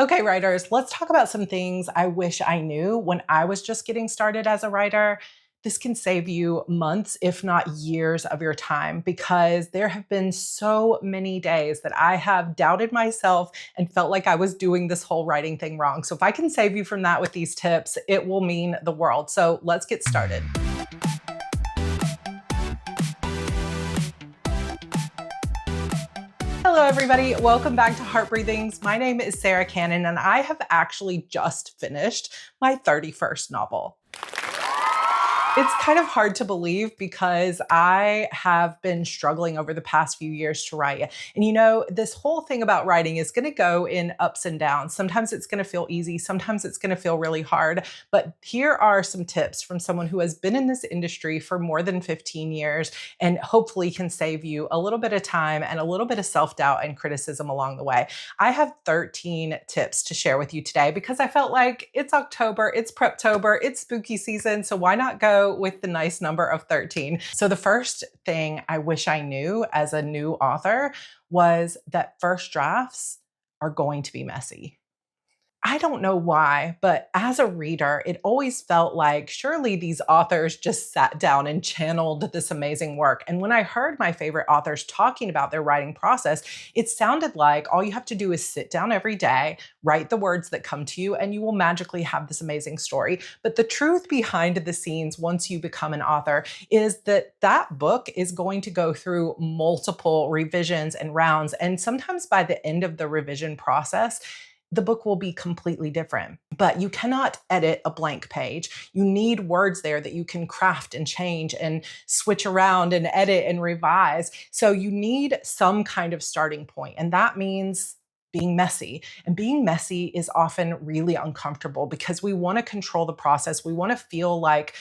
Okay, writers, let's talk about some things I wish I knew when I was just getting started as a writer. This can save you months, if not years, of your time because there have been so many days that I have doubted myself and felt like I was doing this whole writing thing wrong. So, if I can save you from that with these tips, it will mean the world. So, let's get started. Hello, everybody. Welcome back to Heart Breathings. My name is Sarra Cannon, and I have actually just finished my 31st novel. It's kind of hard to believe because I have been struggling over the past few years to write. And you know, this whole thing about writing is going to go in ups and downs. Sometimes it's going to feel easy. Sometimes it's going to feel really hard. But here are some tips from someone who has been in this industry for more than 15 years and hopefully can save you a little bit of time and a little bit of self-doubt and criticism along the way. I have 13 tips to share with you today because I felt like it's October, it's Preptober, it's spooky season. So why not go with the nice number of 13. So the first thing I wish I knew as a new author was that first drafts are going to be messy. I don't know why, but as a reader, it always felt like surely these authors just sat down and channeled this amazing work. And when I heard my favorite authors talking about their writing process, it sounded like all you have to do is sit down every day, write the words that come to you, and you will magically have this amazing story. But the truth behind the scenes once you become an author is that that book is going to go through multiple revisions and rounds. And sometimes by the end of the revision process, the book will be completely different. But you cannot edit a blank page. You need words there that you can craft and change and switch around and edit and revise. So you need some kind of starting point. And that means being messy. And being messy is often really uncomfortable because we want to control the process. We want to feel like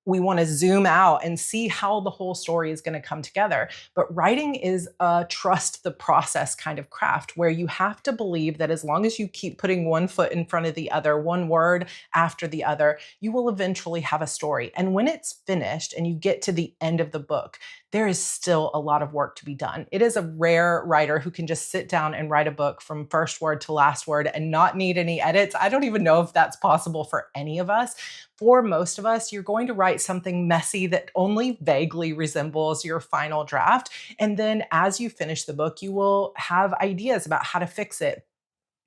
we want to zoom out and see how the whole story is going to come together. But writing is a trust the process kind of craft where you have to believe that as long as you keep putting one foot in front of the other, one word after the other, you will eventually have a story. And when it's finished and you get to the end of the book, there is still a lot of work to be done. It is a rare writer who can just sit down and write a book from first word to last word and not need any edits. I don't even know if that's possible for any of us. For most of us, you're going to write something messy that only vaguely resembles your final draft. And then as you finish the book, you will have ideas about how to fix it.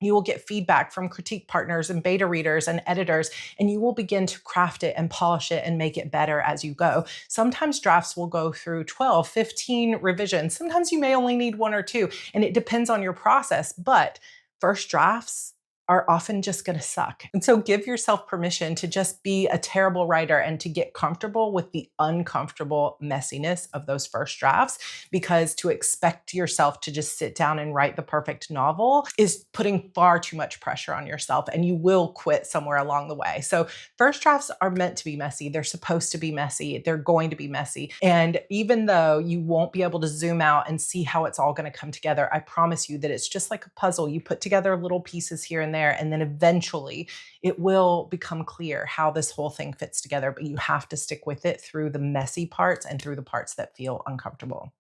You will get feedback from critique partners and beta readers and editors, and you will begin to craft it and polish it and make it better as you go. Sometimes drafts will go through 12, 15 revisions. Sometimes you may only need one or two, and it depends on your process, but first drafts are often just going to suck. And so give yourself permission to just be a terrible writer and to get comfortable with the uncomfortable messiness of those first drafts, because to expect yourself to just sit down and write the perfect novel is putting far too much pressure on yourself, and you will quit somewhere along the way. So first drafts are meant to be messy. They're supposed to be messy. They're going to be messy. And even though you won't be able to zoom out and see how it's all going to come together, I promise you that it's just like a puzzle. You put together little pieces here and there, and then eventually it will become clear how this whole thing fits together, but you have to stick with it through the messy parts and through the parts that feel uncomfortable.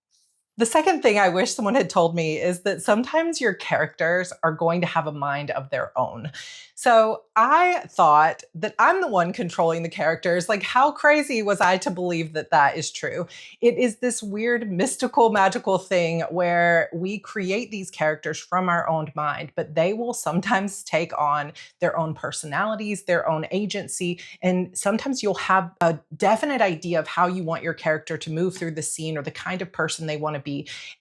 The second thing I wish someone had told me is that sometimes your characters are going to have a mind of their own. So I thought that I'm the one controlling the characters. Like, how crazy was I to believe that that is true? It is this weird, mystical, magical thing where we create these characters from our own mind, but they will sometimes take on their own personalities, their own agency, and sometimes you'll have a definite idea of how you want your character to move through the scene or the kind of person they want to be.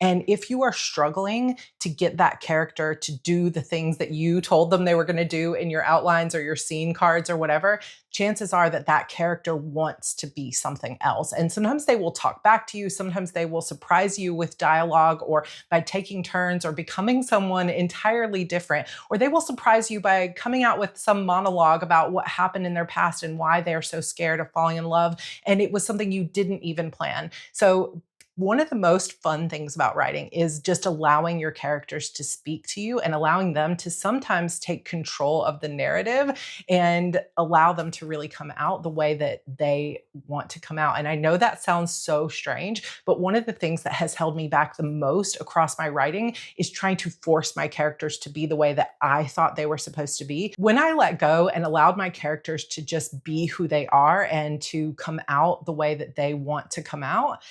And if you are struggling to get that character to do the things that you told them they were going to do in your outlines or your scene cards or whatever, chances are that that character wants to be something else. And sometimes they will talk back to you. Sometimes they will surprise you with dialogue or by taking turns or becoming someone entirely different. Or they will surprise you by coming out with some monologue about what happened in their past and why they're so scared of falling in love. And it was something you didn't even plan. So One of the most fun things about writing is just allowing your characters to speak to you and allowing them to sometimes take control of the narrative and allow them to really come out the way that they want to come out. And I know that sounds so strange, but one of the things that has held me back the most across my writing is trying to force my characters to be the way that I thought they were supposed to be. When I let go and allowed my characters to just be who they are and to come out the way that they want to come out,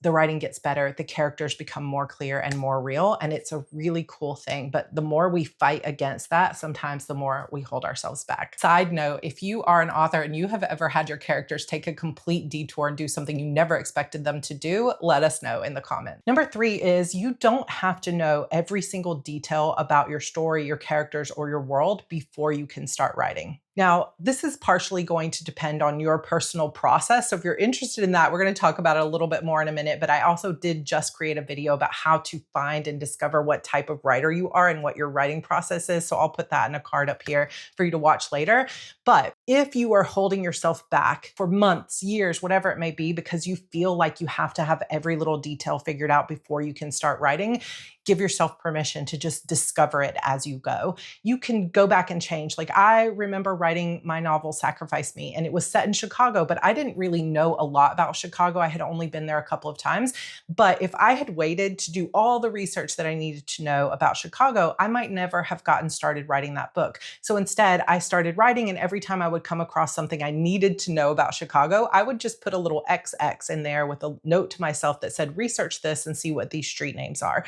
the writing gets better, the characters become more clear and more real, and it's a really cool thing. But the more we fight against that, sometimes the more we hold ourselves back. Side note, if you are an author and you have ever had your characters take a complete detour and do something you never expected them to do, let us know in the comments. Number 3 is you don't have to know every single detail about your story, your characters, or your world before you can start writing. Now, this is partially going to depend on your personal process. So if you're interested in that, we're going to talk about it a little bit more in a minute, but I also did just create a video about how to find and discover what type of writer you are and what your writing process is. So I'll put that in a card up here for you to watch later. But if you are holding yourself back for months, years, whatever it may be, because you feel like you have to have every little detail figured out before you can start writing, give yourself permission to just discover it as you go. You can go back and change. Like I remember writing my novel, Sacrifice Me, and it was set in Chicago, but I didn't really know a lot about Chicago. I had only been there a couple of times. But if I had waited to do all the research that I needed to know about Chicago, I might never have gotten started writing that book. So instead, I started writing, and every time I would come across something I needed to know about Chicago, I would just put a little XX in there with a note to myself that said, research this and see what these street names are.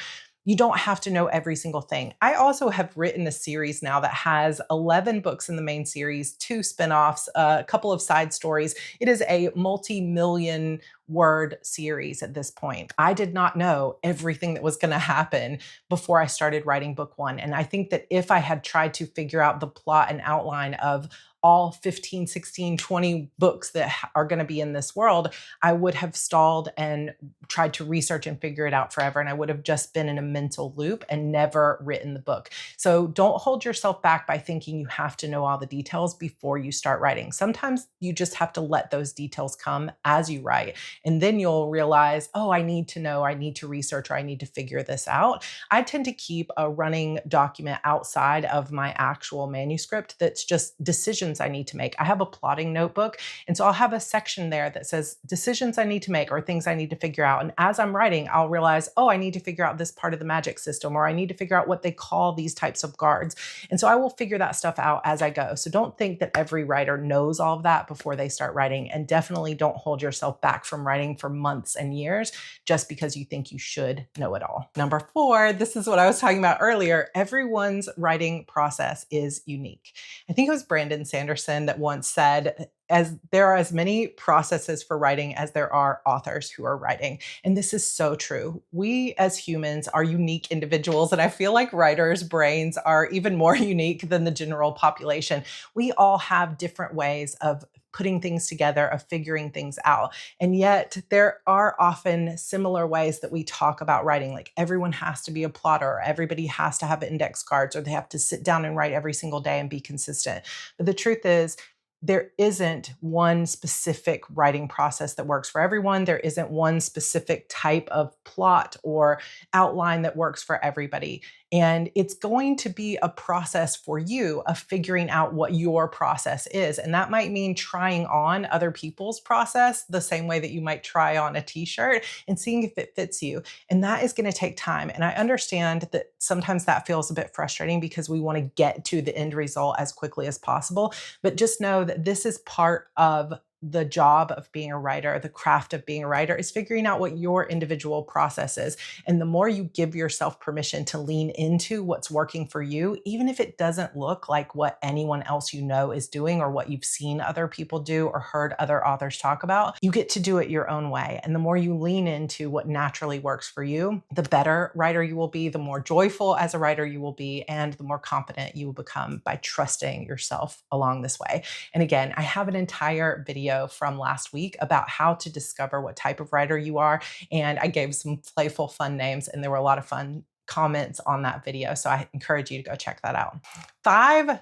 You don't have to know every single thing. I also have written a series now that has 11 books in the main series, 2 spinoffs, a couple of side stories. It is a multi-million word series at this point. I did not know everything that was going to happen before I started writing book 1. And I think that if I had tried to figure out the plot and outline of all 15, 16, 20 books that are going to be in this world, I would have stalled and tried to research and figure it out forever. And I would have just been in a mental loop and never written the book. So don't hold yourself back by thinking you have to know all the details before you start writing. Sometimes you just have to let those details come as you write. And then you'll realize, oh, I need to know, I need to research, or I need to figure this out. I tend to keep a running document outside of my actual manuscript that's just decisions I need to make. I have a plotting notebook. And so I'll have a section there that says decisions I need to make or things I need to figure out. And as I'm writing, I'll realize, oh, I need to figure out this part of the magic system, or I need to figure out what they call these types of guards. And so I will figure that stuff out as I go. So don't think that every writer knows all of that before they start writing. And definitely don't hold yourself back from writing for months and years just because you think you should know it all. Number 4, this is what I was talking about earlier. Everyone's writing process is unique. I think it was Brandon Sanderson that once said, as there are as many processes for writing as there are authors who are writing. And this is so true. We as humans are unique individuals, and I feel like writers' brains are even more unique than the general population. We all have different ways of putting things together, of figuring things out. And yet there are often similar ways that we talk about writing. Like everyone has to be a plotter, or everybody has to have index cards, or they have to sit down and write every single day and be consistent. But the truth is, there isn't one specific writing process that works for everyone. There isn't one specific type of plot or outline that works for everybody. And it's going to be a process for you of figuring out what your process is. And that might mean trying on other people's process the same way that you might try on a t-shirt and seeing if it fits you. And that is going to take time. And I understand that sometimes that feels a bit frustrating because we want to get to the end result as quickly as possible. But just know that this is part of the job of being a writer, the craft of being a writer, is figuring out what your individual process is. And the more you give yourself permission to lean into what's working for you, even if it doesn't look like what anyone else you know is doing or what you've seen other people do or heard other authors talk about, you get to do it your own way. And the more you lean into what naturally works for you, the better writer you will be, the more joyful as a writer you will be, and the more confident you will become by trusting yourself along this way. And again, I have an entire video from last week about how to discover what type of writer you are. And I gave some playful, fun names, and there were a lot of fun comments on that video. So I encourage you to go check that out. 5,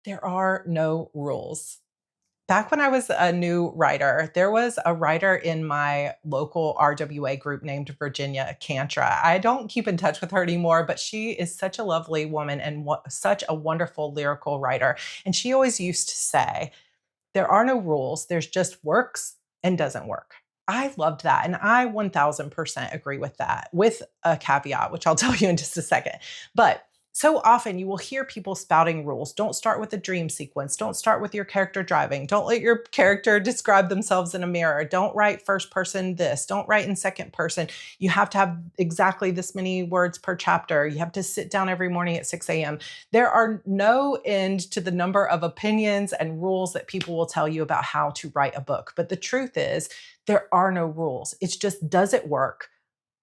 there are no rules. Back when I was a new writer, there was a writer in my local RWA group named Virginia Cantra. I don't keep in touch with her anymore, but she is such a lovely woman and such a wonderful lyrical writer. And she always used to say, there are no rules, there's just works and doesn't work. I loved that. And I 1000% agree with that, with a caveat, which I'll tell you in just a second. But so often you will hear people spouting rules. Don't start with a dream sequence. Don't start with your character driving. Don't let your character describe themselves in a mirror. Don't write first person this. Don't write in second person. You have to have exactly this many words per chapter. You have to sit down every morning at 6 a.m. There are no end to the number of opinions and rules that people will tell you about how to write a book. But the truth is, there are no rules. It's just, does it work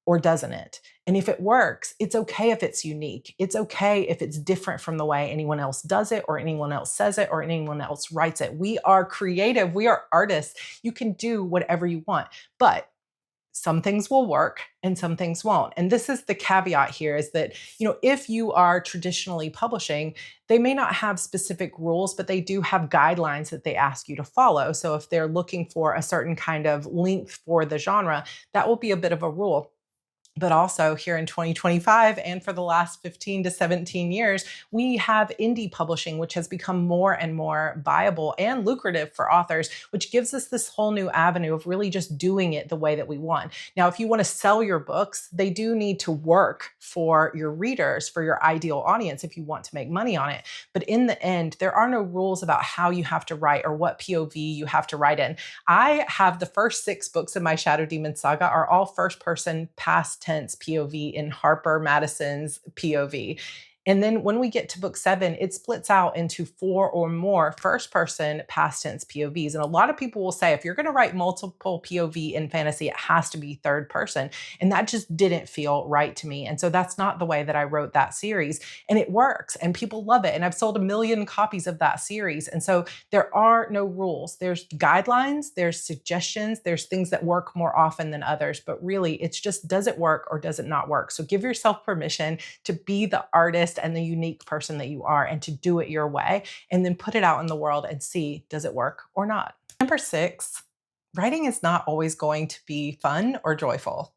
or doesn't it? And if it works, it's okay if it's unique. It's okay if it's different from the way anyone else does it or anyone else says it or anyone else writes it. We are creative. We are artists. You can do whatever you want, but some things will work and some things won't. And this is the caveat here, is that, if you are traditionally publishing, they may not have specific rules, but they do have guidelines that they ask you to follow. So if they're looking for a certain kind of length for the genre, that will be a bit of a rule. But also here in 2025 and for the last 15 to 17 years, we have indie publishing, which has become more and more viable and lucrative for authors, which gives us this whole new avenue of really just doing it the way that we want. Now, if you want to sell your books, they do need to work for your readers, for your ideal audience, if you want to make money on it. But in the end, there are no rules about how you have to write or what POV you have to write in. I have the first 6 books in my Shadow Demon saga are all first person past tense POV in Harper Madison's POV. And then when we get to book 7, it splits out into 4 or more first person past tense POVs. And a lot of people will say, if you're going to write multiple POV in fantasy, it has to be third person. And that just didn't feel right to me. And so that's not the way that I wrote that series. And it works and people love it. And I've sold 1 million copies of that series. And so there are no rules. There's guidelines, there's suggestions, there's things that work more often than others. But really, it's just, does it work or does it not work? So give yourself permission to be the artist and the unique person that you are and to do it your way, and then put it out in the world and see, does it work or not? Number 6, writing is not always going to be fun or joyful.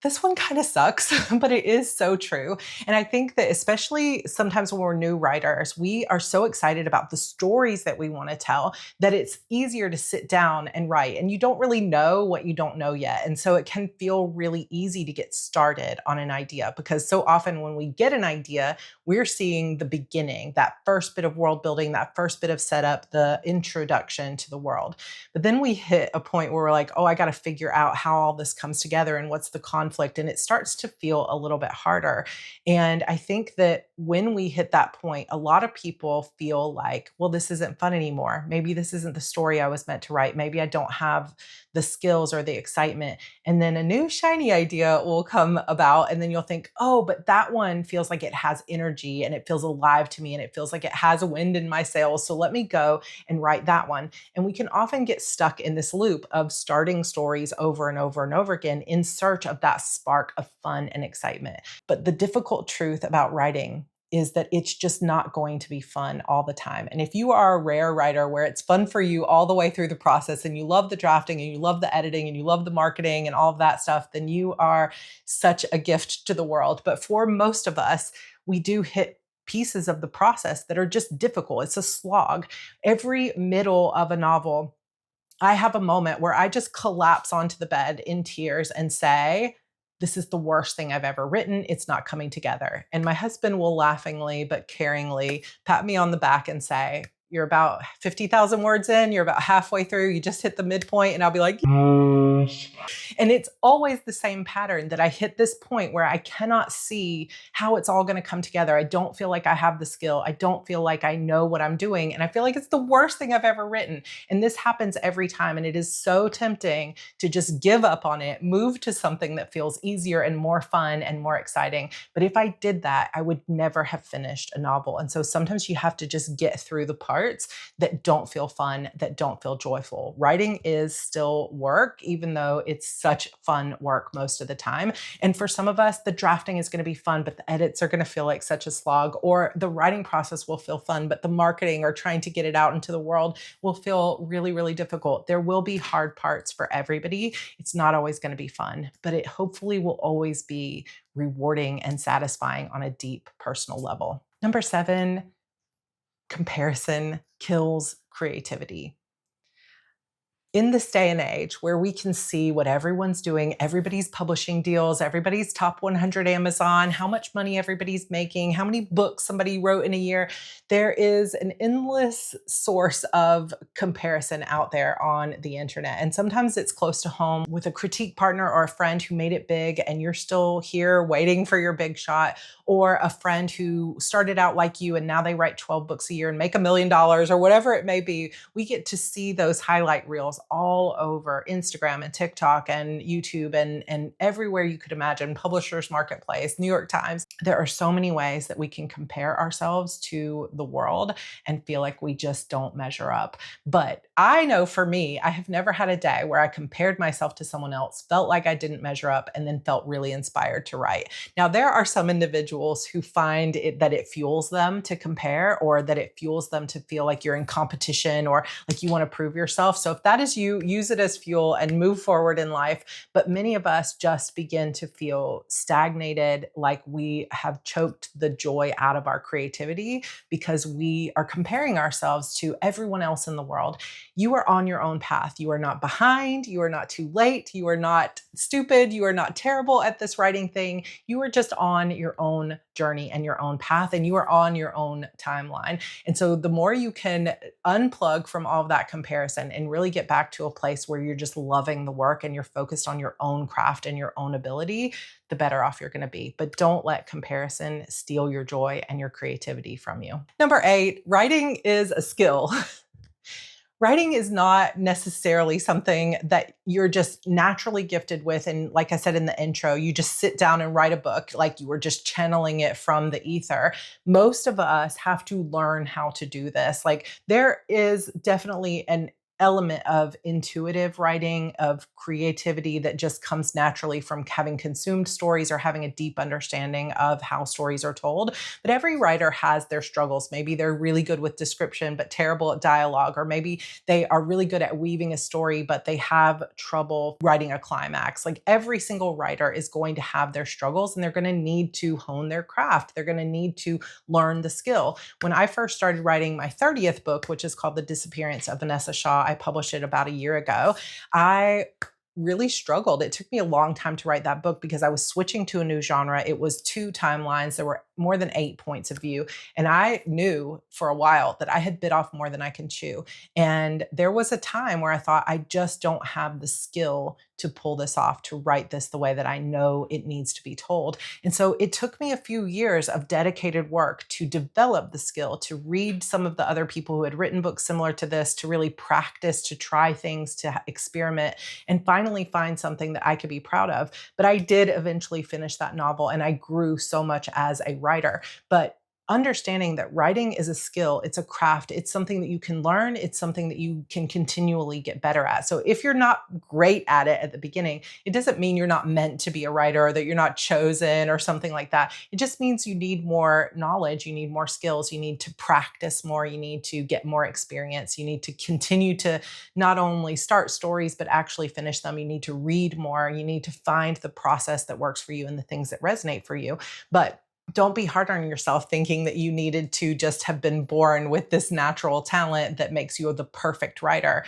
This one kind of sucks, but it is so true. And I think that especially sometimes when we're new writers, we are so excited about the stories that we want to tell that it's easier to sit down and write. And you don't really know what you don't know yet. And so it can feel really easy to get started on an idea, because so often when we get an idea, we're seeing the beginning, that first bit of world building, that first bit of setup, the introduction to the world. But then we hit a point where we're like, oh, I got to figure out how all this comes together and what's the conflict. And it starts to feel a little bit harder. And I think that when we hit that point, a lot of people feel like, well, this isn't fun anymore. Maybe this isn't the story I was meant to write. Maybe I don't have the skills or the excitement. And then a new shiny idea will come about. And then you'll think, oh, but that one feels like it has energy and it feels alive to me and it feels like it has a wind in my sails. So let me go and write that one. And we can often get stuck in this loop of starting stories over and over and over again in search of that spark of fun and excitement. But the difficult truth about writing is that it's just not going to be fun all the time. And if you are a rare writer where it's fun for you all the way through the process and you love the drafting and you love the editing and you love the marketing and all of that stuff, then you are such a gift to the world. But for most of us, we do hit pieces of the process that are just difficult. It's a slog. Every middle of a novel, I have a moment where I just collapse onto the bed in tears and say, this is the worst thing I've ever written. It's not coming together. And my husband will laughingly but caringly pat me on the back and say, you're about 50,000 words in, you're about halfway through, you just hit the midpoint. And I'll be like, yes. And it's always the same pattern that I hit this point where I cannot see how it's all going to come together. I don't feel like I have the skill. I don't feel like I know what I'm doing. And I feel like it's the worst thing I've ever written. And this happens every time. And it is so tempting to just give up on it, move to something that feels easier and more fun and more exciting. But if I did that, I would never have finished a novel. And so sometimes you have to just get through the part parts that don't feel fun, that don't feel joyful. Writing is still work, even though it's such fun work most of the time. And for some of us, the drafting is going to be fun, but the edits are going to feel like such a slog, or the writing process will feel fun, but the marketing or trying to get it out into the world will feel really, really difficult. There will be hard parts for everybody. It's not always going to be fun, but it hopefully will always be rewarding and satisfying on a deep personal level. Number 7, comparison kills creativity. In this day and age where we can see what everyone's doing, everybody's publishing deals, everybody's top 100 Amazon, how much money everybody's making, how many books somebody wrote in a year, there is an endless source of comparison out there on the internet. And sometimes it's close to home with a critique partner or a friend who made it big and you're still here waiting for your big shot, or a friend who started out like you and now they write 12 books a year and make $1 million or whatever it may be. We get to see those highlight reels all over Instagram and TikTok and YouTube and everywhere you could imagine, Publishers Marketplace, New York Times. There are so many ways that we can compare ourselves to the world and feel like we just don't measure up. But I know for me, I have never had a day where I compared myself to someone else, felt like I didn't measure up, and then felt really inspired to write. Now, there are some individuals who find that it fuels them to compare, or that it fuels them to feel like you're in competition or like you want to prove yourself. So if that is you, use it as fuel and move forward in life. But many of us just begin to feel stagnated, like we have choked the joy out of our creativity because we are comparing ourselves to everyone else in the world. You are on your own path. You are not behind. You are not too late. You are not stupid. You are not terrible at this writing thing. You are just on your own journey and your own path, and you are on your own timeline. And so the more you can unplug from all of that comparison and really get back to a place where you're just loving the work and you're focused on your own craft and your own ability, the better off you're going to be. But don't let comparison steal your joy and your creativity from you. Number 8, writing is a skill. Writing is not necessarily something that you're just naturally gifted with. And like I said in the intro, you just sit down and write a book like you were just channeling it from the ether. Most of us have to learn how to do this. Like, there is definitely an element of intuitive writing, of creativity that just comes naturally from having consumed stories or having a deep understanding of how stories are told. But every writer has their struggles. Maybe they're really good with description, but terrible at dialogue. Or maybe they are really good at weaving a story, but they have trouble writing a climax. Like, every single writer is going to have their struggles, and they're going to need to hone their craft. They're going to need to learn the skill. When I first started writing my 30th book, which is called The Disappearance of Vanessa Shaw, I published it about a year ago. I really struggled. It took me a long time to write that book because I was switching to a new genre. It was 2 timelines. There were more than 8 points of view. And I knew for a while that I had bit off more than I can chew. And there was a time where I thought, I just don't have the skill to pull this off, to write this the way that I know it needs to be told. And so it took me a few years of dedicated work to develop the skill, to read some of the other people who had written books similar to this, to really practice, to try things, to experiment, and finally find something that I could be proud of. But I did eventually finish that novel, and I grew so much as a writer. But understanding that writing is a skill, it's a craft, it's something that you can learn, it's something that you can continually get better at. So if you're not great at it at the beginning, it doesn't mean you're not meant to be a writer or that you're not chosen or something like that. It just means you need more knowledge, you need more skills, you need to practice more, you need to get more experience, you need to continue to not only start stories, but actually finish them. You need to read more, you need to find the process that works for you and the things that resonate for you. But don't be hard on yourself thinking that you needed to just have been born with this natural talent that makes you the perfect writer.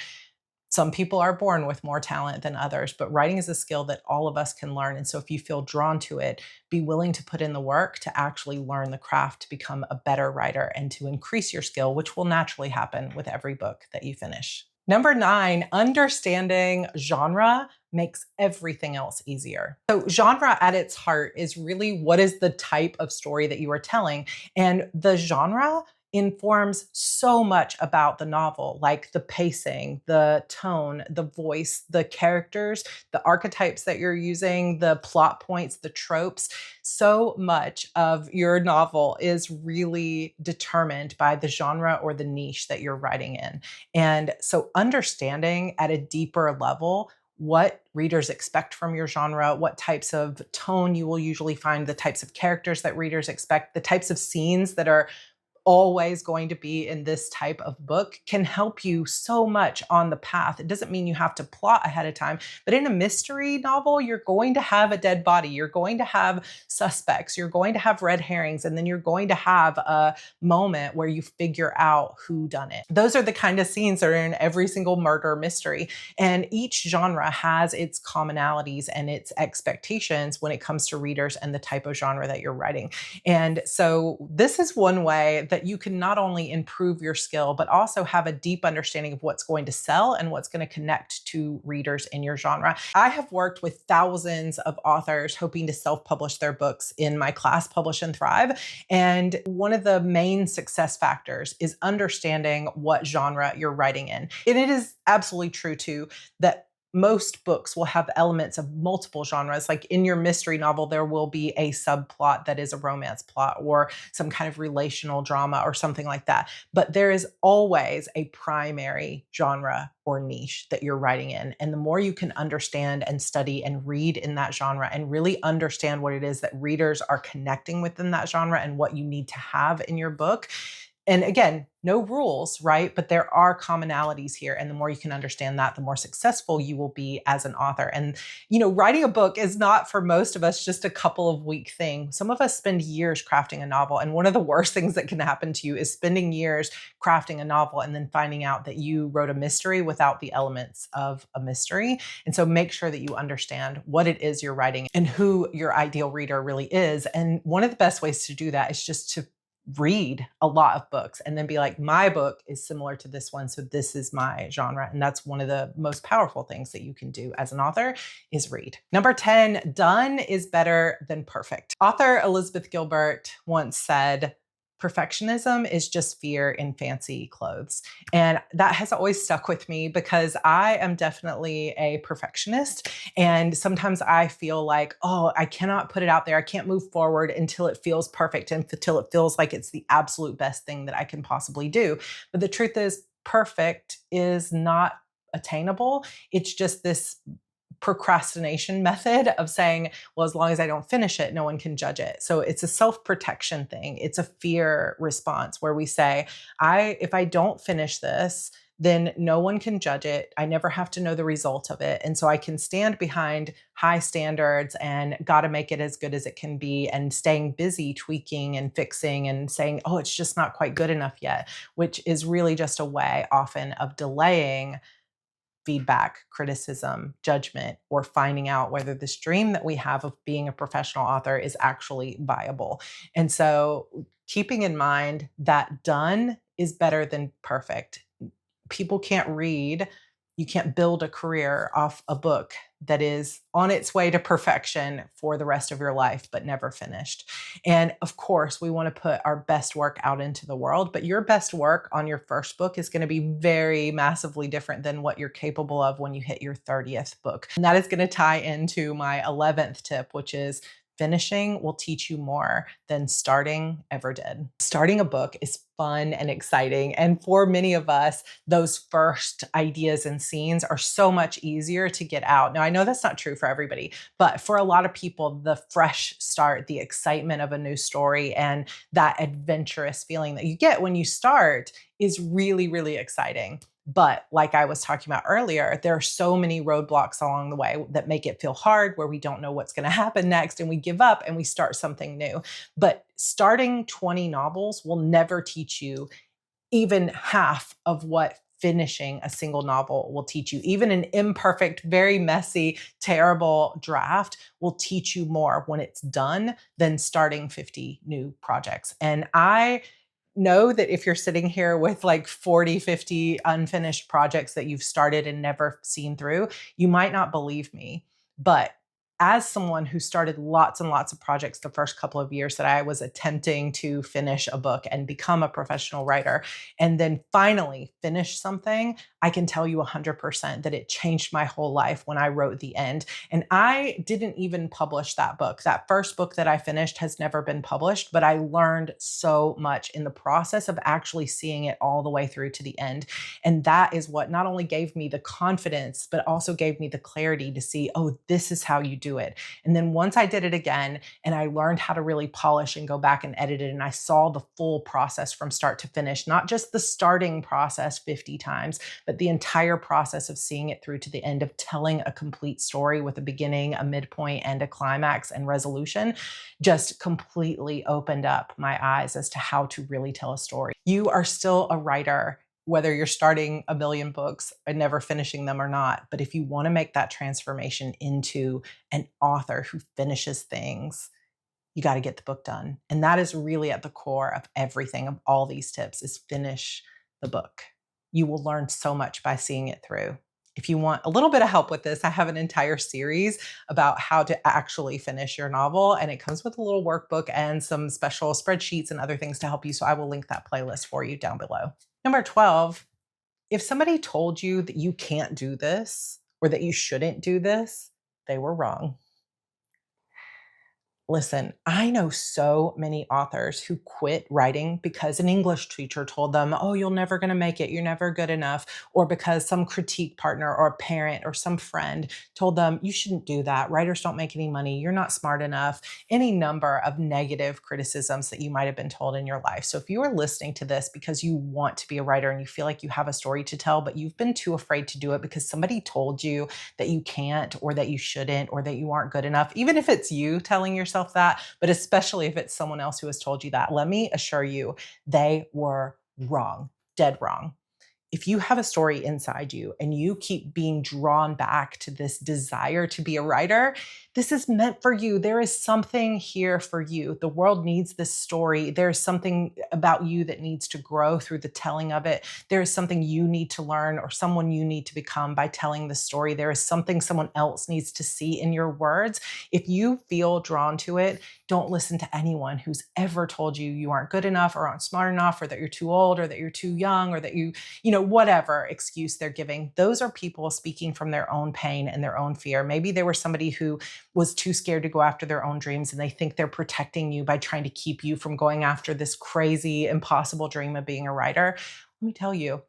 Some people are born with more talent than others, but writing is a skill that all of us can learn. And so if you feel drawn to it, be willing to put in the work to actually learn the craft, to become a better writer, and to increase your skill, which will naturally happen with every book that you finish. Number 9, understanding genre makes everything else easier. So genre at its heart is really what is the type of story that you are telling. And the genre informs so much about the novel, like the pacing, the tone, the voice, the characters, the archetypes that you're using, the plot points, the tropes. So much of your novel is really determined by the genre or the niche that you're writing in. And so understanding at a deeper level what readers expect from your genre, what types of tone you will usually find, the types of characters that readers expect, the types of scenes that are always going to be in this type of book can help you so much on the path. It doesn't mean you have to plot ahead of time, but in a mystery novel, you're going to have a dead body. You're going to have suspects. You're going to have red herrings, and then you're going to have a moment where you figure out who done it. Those are the kind of scenes that are in every single murder mystery. And each genre has its commonalities and its expectations when it comes to readers and the type of genre that you're writing. And so this is one way that you can not only improve your skill, but also have a deep understanding of what's going to sell and what's going to connect to readers in your genre. I have worked with thousands of authors hoping to self-publish their books in my class, Publish and Thrive. And one of the main success factors is understanding what genre you're writing in. And it is absolutely true too that most books will have elements of multiple genres. Like in your mystery novel, there will be a subplot that is a romance plot or some kind of relational drama or something like that. But there is always a primary genre or niche that you're writing in. And the more you can understand and study and read in that genre and really understand what it is that readers are connecting within that genre and what you need to have in your book. And again, no rules, right? But there are commonalities here. And the more you can understand that, the more successful you will be as an author. And, writing a book is not for most of us just a couple of week thing. Some of us spend years crafting a novel. And one of the worst things that can happen to you is spending years crafting a novel and then finding out that you wrote a mystery without the elements of a mystery. And so make sure that you understand what it is you're writing and who your ideal reader really is. And one of the best ways to do that is just to read a lot of books and then be like, my book is similar to this one, so this is my genre. And that's one of the most powerful things that you can do as an author is read. Number 10, done is better than perfect. Author Elizabeth Gilbert once said, perfectionism is just fear in fancy clothes. And that has always stuck with me because I am definitely a perfectionist. And sometimes I feel like, oh, I cannot put it out there. I can't move forward until it feels perfect and until it feels like it's the absolute best thing that I can possibly do. But the truth is, perfect is not attainable. It's just this procrastination method of saying, well, as long as I don't finish it, no one can judge it. So it's a self-protection thing. It's a fear response where we say, if I don't finish this, then no one can judge it. I never have to know the result of it. And so I can stand behind high standards and got to make it as good as it can be and staying busy tweaking and fixing and saying, oh, it's just not quite good enough yet, which is really just a way often of delaying feedback, criticism, judgment, or finding out whether this dream that we have of being a professional author is actually viable. And so keeping in mind that done is better than perfect. People can't read. You can't build a career off a book that is on its way to perfection for the rest of your life, but never finished. And of course, we want to put our best work out into the world, but your best work on your first book is going to be very massively different than what you're capable of when you hit your 30th book. And that is going to tie into my 11th tip, which is finishing will teach you more than starting ever did. Starting a book is fun and exciting. And for many of us, those first ideas and scenes are so much easier to get out. Now, I know that's not true for everybody, but for a lot of people, the fresh start, the excitement of a new story, and that adventurous feeling that you get when you start is really, really exciting. But like I was talking about earlier, there are so many roadblocks along the way that make it feel hard, where we don't know what's going to happen next and we give up and we start something new. But starting 20 novels will never teach you even half of what finishing a single novel will teach you. Even an imperfect, very messy, terrible draft will teach you more when it's done than starting 50 new projects. And I know that if you're sitting here with like 40, 50 unfinished projects that you've started and never seen through, you might not believe me, but as someone who started lots and lots of projects the first couple of years that I was attempting to finish a book and become a professional writer, and then finally finish something, I can tell you 100% that it changed my whole life when I wrote the end. And I didn't even publish that book. That first book that I finished has never been published, but I learned so much in the process of actually seeing it all the way through to the end. And that is what not only gave me the confidence, but also gave me the clarity to see, oh, this is how you do it. And then once I did it again and I learned how to really polish and go back and edit it, and I saw the full process from start to finish, not just the starting process 50 times, but the entire process of seeing it through to the end, of telling a complete story with a beginning, a midpoint, and a climax and resolution, just completely opened up my eyes as to how to really tell a story. You are still a writer, whether you're starting a million books and never finishing them or not. But if you want to make that transformation into an author who finishes things, you got to get the book done. And that is really at the core of everything, of all these tips, is finish the book. You will learn so much by seeing it through. If you want a little bit of help with this, I have an entire series about how to actually finish your novel, and it comes with a little workbook and some special spreadsheets and other things to help you. So I will link that playlist for you down below. Number 12, if somebody told you that you can't do this or that you shouldn't do this, they were wrong. Listen, I know so many authors who quit writing because an English teacher told them, oh, you're never going to make it. You're never good enough. Or because some critique partner or a parent or some friend told them, you shouldn't do that. Writers don't make any money. You're not smart enough. Any number of negative criticisms that you might have been told in your life. So if you are listening to this because you want to be a writer and you feel like you have a story to tell, but you've been too afraid to do it because somebody told you that you can't or that you shouldn't or that you aren't good enough, even if it's you telling yourself that, but especially if it's someone else who has told you that, let me assure you, they were wrong, dead wrong. If you have a story inside you and you keep being drawn back to this desire to be a writer, this is meant for you. There is something here for you. The world needs this story. There's something about you that needs to grow through the telling of it. There is something you need to learn or someone you need to become by telling the story. There is something someone else needs to see in your words. If you feel drawn to it, don't listen to anyone who's ever told you you aren't good enough or aren't smart enough or that you're too old or that you're too young or that whatever excuse they're giving. Those are people speaking from their own pain and their own fear. Maybe they were somebody who was too scared to go after their own dreams and they think they're protecting you by trying to keep you from going after this crazy, impossible dream of being a writer. Let me tell you,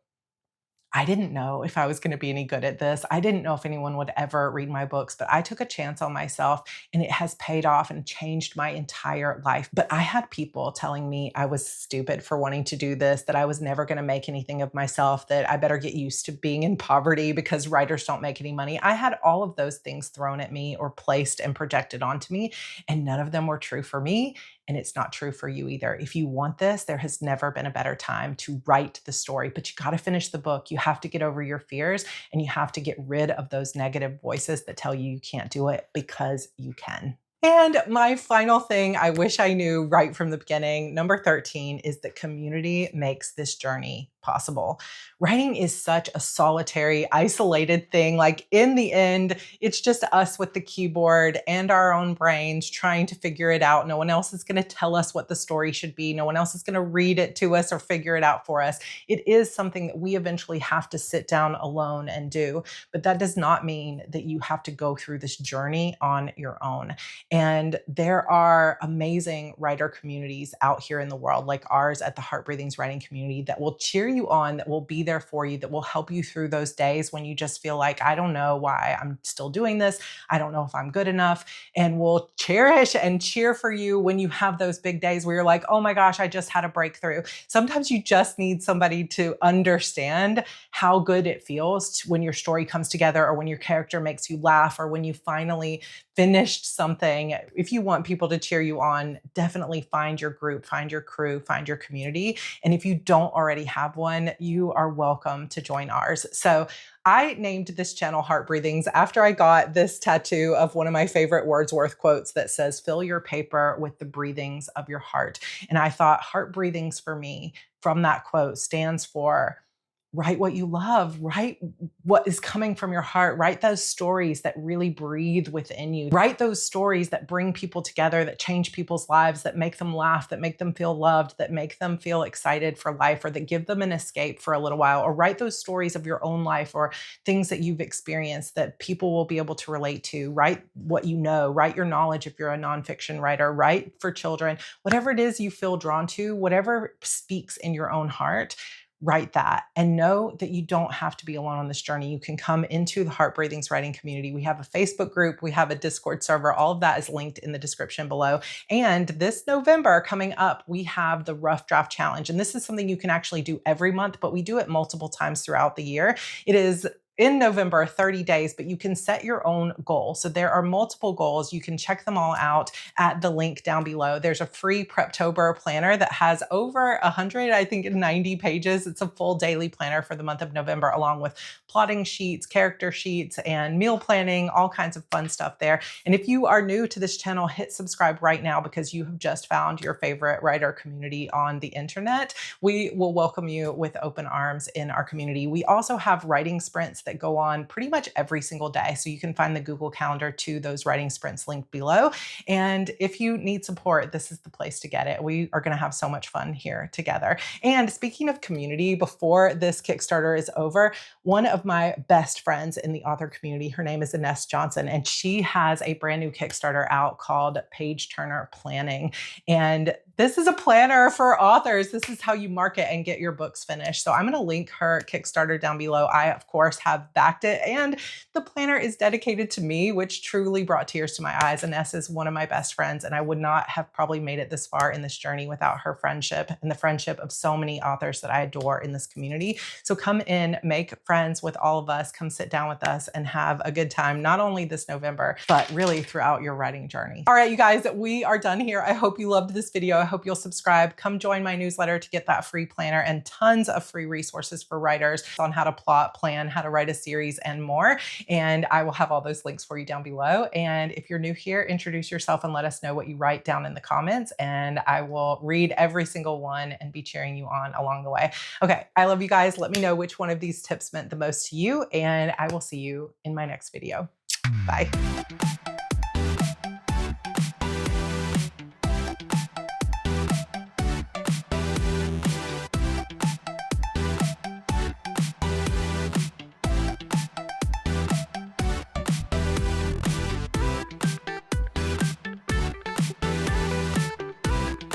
I didn't know if I was going to be any good at this. I didn't know if anyone would ever read my books, but I took a chance on myself and it has paid off and changed my entire life. But I had people telling me I was stupid for wanting to do this, that I was never going to make anything of myself, that I better get used to being in poverty because writers don't make any money. I had all of those things thrown at me or placed and projected onto me, and none of them were true for me. And it's not true for you either. If you want this, there has never been a better time to write the story, but you got to finish the book. You have to get over your fears and you have to get rid of those negative voices that tell you you can't do it, because you can. And my final thing I wish I knew right from the beginning, number 13, is that community makes this journey possible. Writing is such a solitary, isolated thing. Like in the end, it's just us with the keyboard and our own brains trying to figure it out. No one else is going to tell us what the story should be. No one else is going to read it to us or figure it out for us. It is something that we eventually have to sit down alone and do. But that does not mean that you have to go through this journey on your own. And there are amazing writer communities out here in the world, like ours at the Heart Breathings Writing Community, that will cheer you on, that will be there for you, that will help you through those days when you just feel like, I don't know why I'm still doing this. I don't know if I'm good enough. And will cherish and cheer for you when you have those big days where you're like, oh my gosh, I just had a breakthrough. Sometimes you just need somebody to understand how good it feels when your story comes together, or when your character makes you laugh, or when you finally finished something. If you want people to cheer you on, definitely find your group, find your crew, find your community. And if you don't already have one, you are welcome to join ours. So I named this channel Heart Breathings after I got this tattoo of one of my favorite Wordsworth quotes that says, fill your paper with the breathings of your heart. And I thought Heart Breathings for me, from that quote, stands for write what you love, write what is coming from your heart, write those stories that really breathe within you, write those stories that bring people together, that change people's lives, that make them laugh, that make them feel loved, that make them feel excited for life, or that give them an escape for a little while, or write those stories of your own life or things that you've experienced that people will be able to relate to. Write what you know, write your knowledge if you're a nonfiction writer, write for children, whatever it is you feel drawn to, whatever speaks in your own heart. Write that, and know that you don't have to be alone on this journey. You can come into the Heart Breathings writing community. We have a Facebook group, we have a Discord server. All of that is linked in the description below. And this November coming up, we have the Rough Draft Challenge. And this is something you can actually do every month, but we do it multiple times throughout the year. It is in November, 30 days, but you can set your own goal. So there are multiple goals. You can check them all out at the link down below. There's a free PREPTOBER planner that has over 100, I think 90 pages. It's a full daily planner for the month of November, along with plotting sheets, character sheets, and meal planning, all kinds of fun stuff there. And if you are new to this channel, hit subscribe right now because you have just found your favorite writer community on the internet. We will welcome you with open arms in our community. We also have writing sprints that go on pretty much every single day. So you can find the Google Calendar to those writing sprints linked below. And if you need support, this is the place to get it. We are going to have so much fun here together. And speaking of community, before this Kickstarter is over, one of my best friends in the author community, her name is Ines Johnson, and she has a brand new Kickstarter out called Page Turner Planning. And this is a planner for authors. This is how you market and get your books finished. So I'm going to link her Kickstarter down below. I, of course, have backed it, and the planner is dedicated to me, which truly brought tears to my eyes. Ines is one of my best friends, and I would not have probably made it this far in this journey without her friendship and the friendship of so many authors that I adore in this community. So come in, make friends with all of us, come sit down with us and have a good time, not only this November, but really throughout your writing journey. All right, you guys, we are done here. I hope you loved this video. I hope you'll subscribe. Come join my newsletter to get that free planner and tons of free resources for writers on how to plot, plan, how to write a series, and more. And I will have all those links for you down below. And if you're new here, introduce yourself and let us know what you write down in the comments. And I will read every single one and be cheering you on along the way. Okay, I love you guys. Let me know which one of these tips meant the most to you, and I will see you in my next video. Bye.